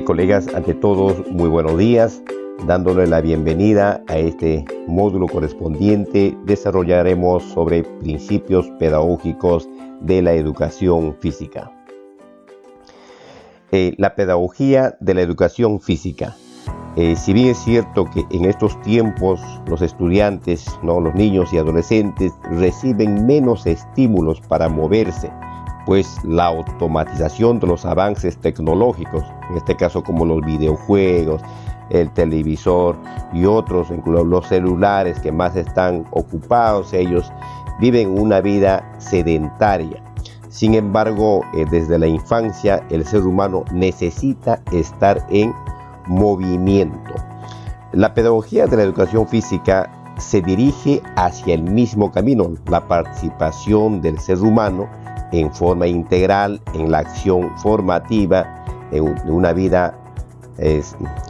Colegas, ante todos, muy buenos días. Dándole la bienvenida a este módulo correspondiente, desarrollaremos sobre principios pedagógicos de la educación física. La pedagogía de la educación física. Si bien es cierto que en estos tiempos los estudiantes, los niños y adolescentes reciben menos estímulos para moverse, pues la automatización de los avances tecnológicos, en este caso como los videojuegos, el televisor y otros, incluso los celulares que más están ocupados, ellos viven una vida sedentaria. Sin embargo, desde la infancia el ser humano necesita estar en movimiento. La pedagogía de la educación física se dirige hacia el mismo camino, la participación del ser humano en forma integral en la acción formativa de una vida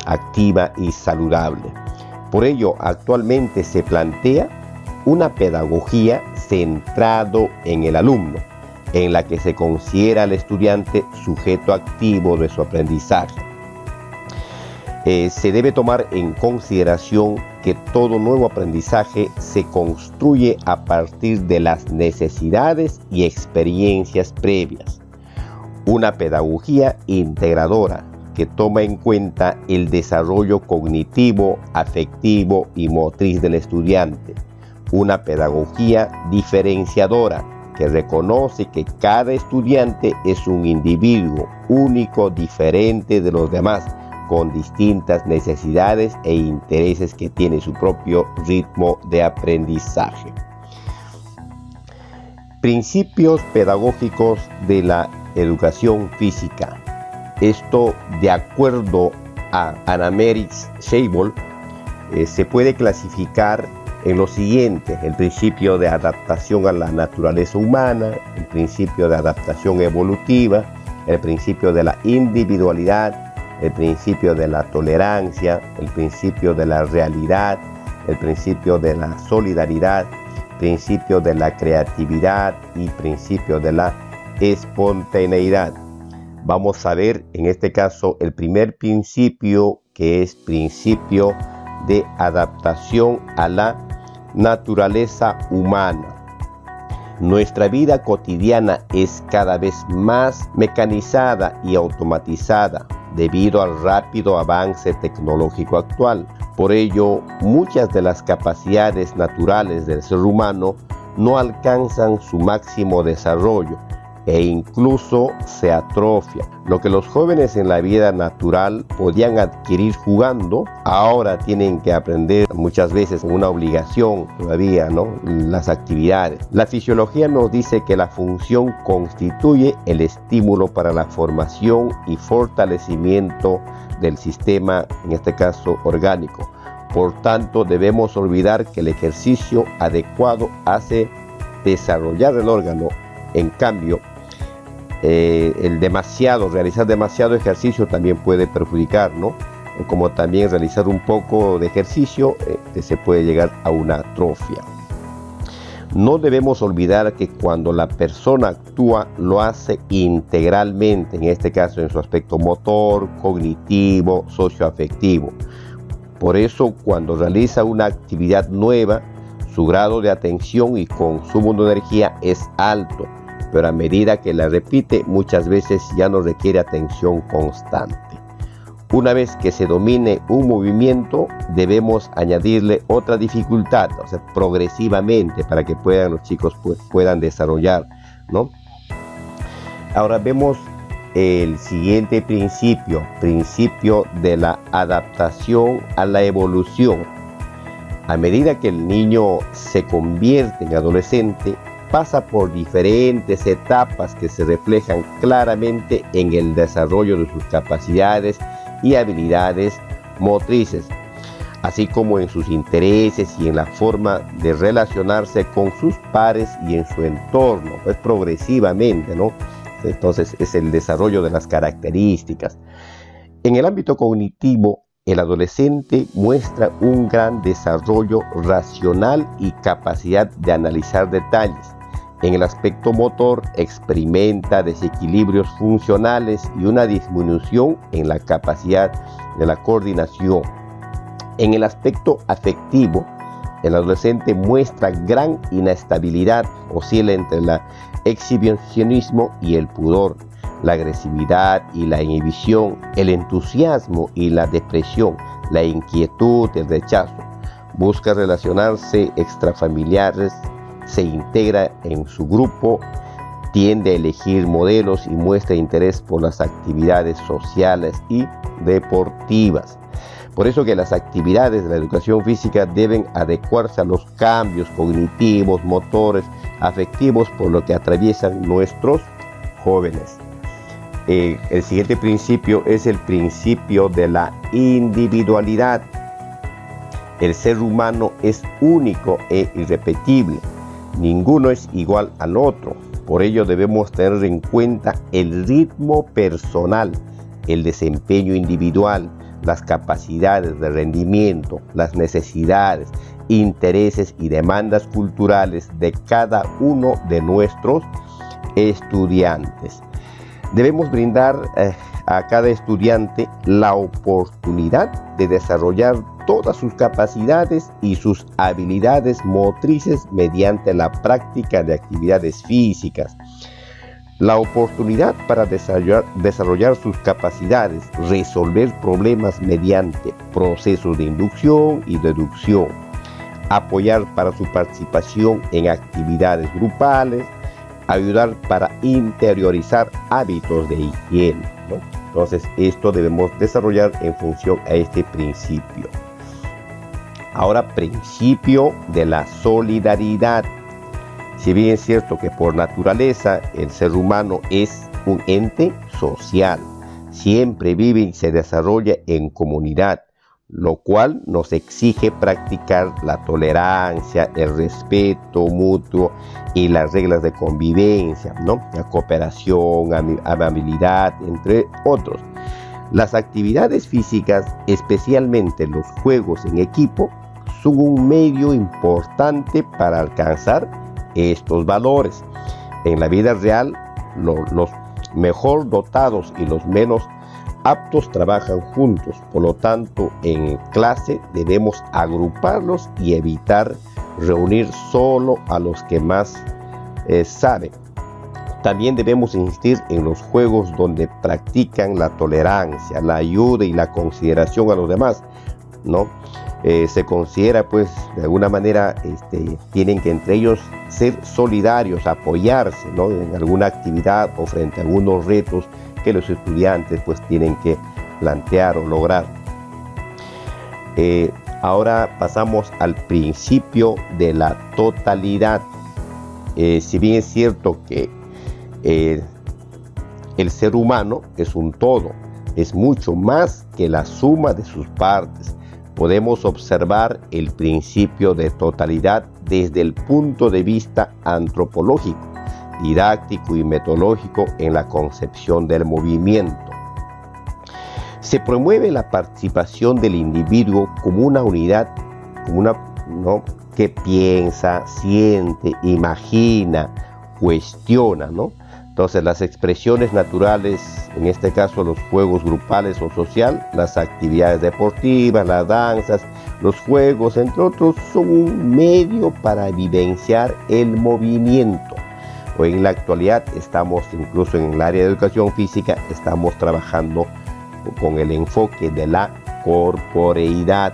activa y saludable. Por ello, actualmente se plantea una pedagogía centrado en el alumno, en la que se considera al estudiante sujeto activo de su aprendizaje. Se debe tomar en consideración que todo nuevo aprendizaje se construye a partir de las necesidades y experiencias previas. Una pedagogía integradora que toma en cuenta el desarrollo cognitivo, afectivo y motriz del estudiante. Una pedagogía diferenciadora que reconoce que cada estudiante es un individuo único, diferente de los demás, con distintas necesidades e intereses, que tiene su propio ritmo de aprendizaje. Principios pedagógicos de la educación física. Esto, de acuerdo a Anna-Marit Schaevold, se puede clasificar en lo siguiente: el principio de adaptación a la naturaleza humana, el principio de adaptación evolutiva, el principio de la individualidad, el principio de la tolerancia, el principio de la realidad, el principio de la solidaridad, principio de la creatividad y principio de la espontaneidad. Vamos a ver en este caso el primer principio, que es principio de adaptación a la naturaleza humana. Nuestra vida cotidiana es cada vez más mecanizada y automatizada debido al rápido avance tecnológico actual. Por ello, muchas de las capacidades naturales del ser humano no alcanzan su máximo desarrollo e incluso se atrofian. Lo que los jóvenes en la vida natural podían adquirir jugando, ahora tienen que aprender muchas veces con una obligación todavía, las actividades. La fisiología nos dice que la función constituye el estímulo para la formación y fortalecimiento del sistema, en este caso orgánico. Por tanto, debemos olvidar que el ejercicio adecuado hace desarrollar el órgano. En cambio, realizar demasiado ejercicio también puede perjudicar, Como también realizar un poco de ejercicio se puede llegar a una atrofia. No debemos olvidar que cuando la persona actúa, lo hace integralmente, en este caso en su aspecto motor, cognitivo, socioafectivo. Por eso, cuando realiza una actividad nueva, su grado de atención y consumo de energía es alto, pero a medida que la repite, muchas veces ya no requiere atención constante. Una vez que se domine un movimiento, debemos añadirle otra dificultad, progresivamente, para que los chicos puedan desarrollar, Ahora vemos el siguiente principio de la adaptación a la evolución. A medida que el niño se convierte en adolescente, pasa por diferentes etapas que se reflejan claramente en el desarrollo de sus capacidades y habilidades motrices, así como en sus intereses y en la forma de relacionarse con sus pares y en su entorno, progresivamente, Entonces es el desarrollo de las características. En el ámbito cognitivo, el adolescente muestra un gran desarrollo racional y capacidad de analizar detalles. En el aspecto motor, experimenta desequilibrios funcionales y una disminución en la capacidad de la coordinación. En el aspecto afectivo, el adolescente muestra gran inestabilidad, oscila entre el exhibicionismo y el pudor, la agresividad y la inhibición, el entusiasmo y la depresión, la inquietud, el rechazo. Busca relacionarse extrafamiliares, se integra en su grupo, tiende a elegir modelos y muestra interés por las actividades sociales y deportivas. Por eso que las actividades de la educación física deben adecuarse a los cambios cognitivos, motores, afectivos por lo que atraviesan nuestros jóvenes. El siguiente principio es el principio de la individualidad. El ser humano es único e irrepetible. Ninguno es igual al otro. Por ello debemos tener en cuenta el ritmo personal, el desempeño individual, las capacidades de rendimiento, las necesidades, intereses y demandas culturales de cada uno de nuestros estudiantes. Debemos brindar a cada estudiante la oportunidad de desarrollar todas sus capacidades y sus habilidades motrices mediante la práctica de actividades físicas. La oportunidad para desarrollar sus capacidades, resolver problemas mediante procesos de inducción y deducción, apoyar para su participación en actividades grupales, ayudar para interiorizar hábitos de higiene, ¿no? Entonces, esto debemos desarrollar en función a este principio. Ahora, principio de la solidaridad. Si bien es cierto que por naturaleza el ser humano es un ente social, siempre vive y se desarrolla en comunidad, lo cual nos exige practicar la tolerancia, el respeto mutuo y las reglas de convivencia, ¿no? La cooperación, amabilidad, entre otros. Las actividades físicas, especialmente los juegos en equipo, son un medio importante para alcanzar estos valores. En la vida real, los mejor dotados y los menos aptos trabajan juntos. Por lo tanto, en clase debemos agruparlos y evitar reunir solo a los que más saben. También debemos insistir en los juegos donde practican la tolerancia, la ayuda y la consideración a los demás, ¿no? Se considera, pues, de alguna manera, tienen que entre ellos ser solidarios, apoyarse, ¿no? En alguna actividad o frente a algunos retos que los estudiantes, pues, tienen que plantear o lograr. Ahora pasamos al principio de la totalidad. Si bien es cierto que el ser humano es un todo, es mucho más que la suma de sus partes. Podemos observar el principio de totalidad desde el punto de vista antropológico, didáctico y metodológico en la concepción del movimiento. Se promueve la participación del individuo como una unidad, ¿no? Que piensa, siente, imagina, cuestiona, ¿no? Entonces, las expresiones naturales, en este caso los juegos grupales o social, las actividades deportivas, las danzas, los juegos, entre otros, son un medio para vivenciar el movimiento. Hoy en la actualidad estamos, incluso en el área de educación física, estamos trabajando con el enfoque de la corporeidad.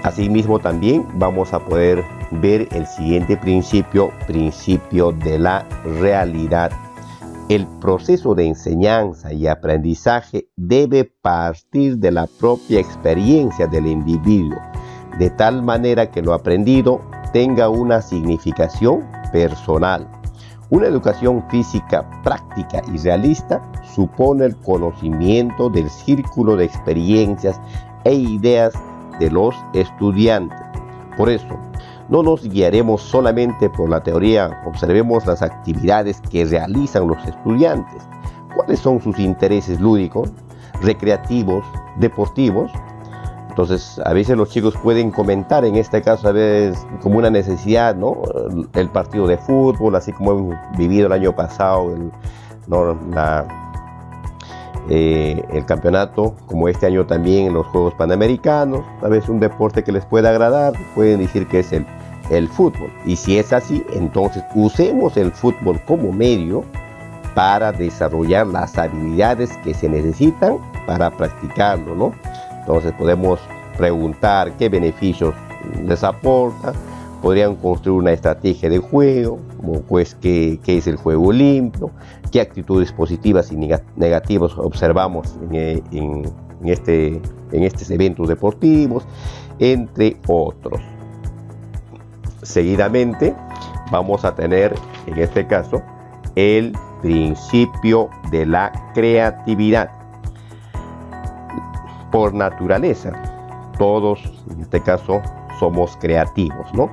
Asimismo, también vamos a poder ver el siguiente principio de la realidad. El proceso de enseñanza y aprendizaje debe partir de la propia experiencia del individuo, de tal manera que lo aprendido tenga una significación personal. Una educación física práctica y realista supone el conocimiento del círculo de experiencias e ideas de los estudiantes. Por eso, no nos guiaremos solamente por la teoría, observemos las actividades que realizan los estudiantes. ¿Cuáles son sus intereses lúdicos, recreativos, deportivos? Entonces, a veces los chicos pueden comentar, en este caso, a veces como una necesidad, ¿no? El partido de fútbol, así como hemos vivido el año pasado, ¿no? El campeonato, como este año también en los Juegos Panamericanos. A veces un deporte que les pueda agradar, pueden decir que es el fútbol. Y si es así, entonces usemos el fútbol como medio para desarrollar las habilidades que se necesitan para practicarlo, ¿no? Entonces podemos preguntar qué beneficios les aporta, podrían construir una estrategia de juego, como pues qué es el juego limpio, qué actitudes positivas y negativas observamos en estos eventos deportivos, entre otros. Seguidamente vamos a tener, en este caso, el principio de la creatividad. Por naturaleza, todos, en este caso, somos creativos, ¿no?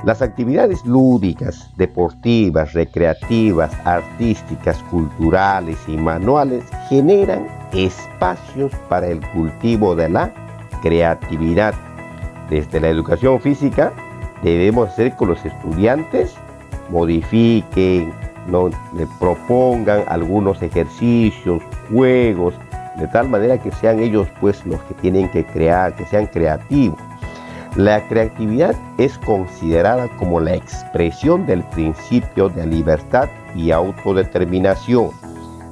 Las actividades lúdicas, deportivas, recreativas, artísticas, culturales y manuales generan espacios para el cultivo de la creatividad. Desde la educación física, debemos hacer que los estudiantes modifiquen, ¿no? Le propongan algunos ejercicios, juegos, de tal manera que sean ellos pues los que tienen que crear, que sean creativos. La creatividad es considerada como la expresión del principio de libertad y autodeterminación.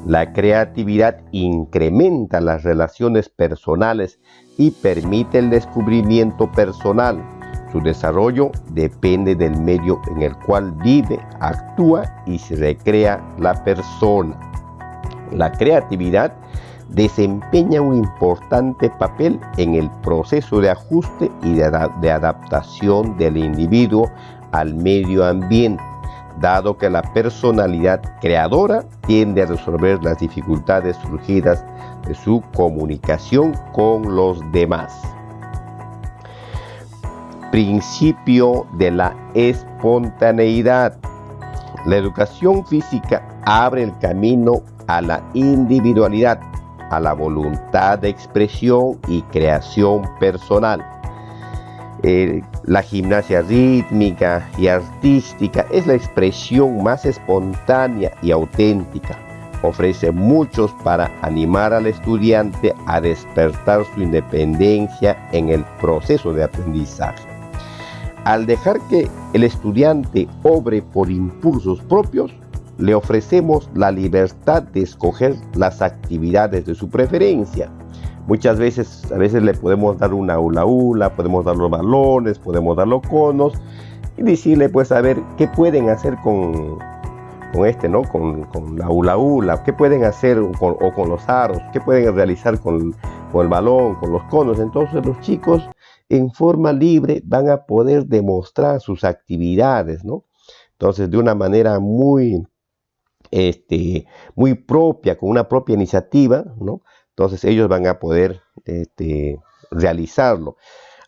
La creatividad incrementa las relaciones personales y permite el descubrimiento personal. Su desarrollo depende del medio en el cual vive, actúa y se recrea la persona. La creatividad desempeña un importante papel en el proceso de ajuste y de adaptación del individuo al medio ambiente, dado que la personalidad creadora tiende a resolver las dificultades surgidas de su comunicación con los demás. Principio de la espontaneidad. La educación física abre el camino a la individualidad, a la voluntad de expresión y creación personal. La gimnasia rítmica y artística es la expresión más espontánea y auténtica. Ofrece muchos para animar al estudiante a despertar su independencia en el proceso de aprendizaje. Al dejar que el estudiante obre por impulsos propios, le ofrecemos la libertad de escoger las actividades de su preferencia. Muchas veces, a veces le podemos dar una hula, podemos dar los balones, podemos dar los conos y decirle pues a ver qué pueden hacer con la hula, qué pueden hacer con los aros, qué pueden realizar con el balón, con los conos. Entonces los chicos en forma libre van a poder demostrar sus actividades, ¿no? Entonces de una manera muy propia, con una propia iniciativa, ¿no? Entonces ellos van a poder realizarlo.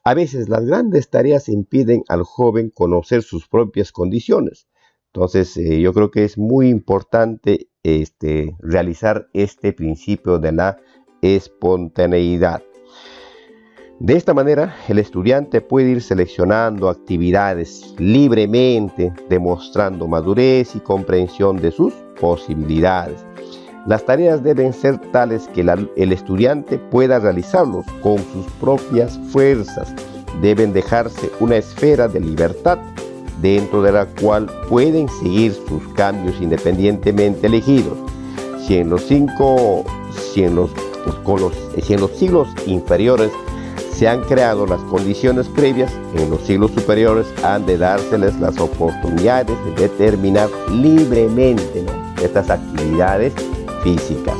A veces las grandes tareas impiden al joven conocer sus propias condiciones. Entonces yo creo que es muy importante realizar este principio de la espontaneidad. De esta manera, el estudiante puede ir seleccionando actividades libremente, demostrando madurez y comprensión de sus posibilidades. Las tareas deben ser tales que el estudiante pueda realizarlos con sus propias fuerzas. Deben dejarse una esfera de libertad dentro de la cual pueden seguir sus cambios independientemente elegidos. Si en los siglos inferiores se han creado las condiciones previas, en los siglos superiores han de dárseles las oportunidades de determinar libremente, ¿no?, estas actividades físicas.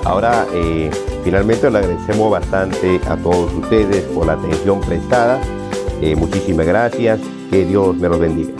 Ahora, finalmente le agradecemos bastante a todos ustedes por la atención prestada. Muchísimas gracias. Que Dios me los bendiga.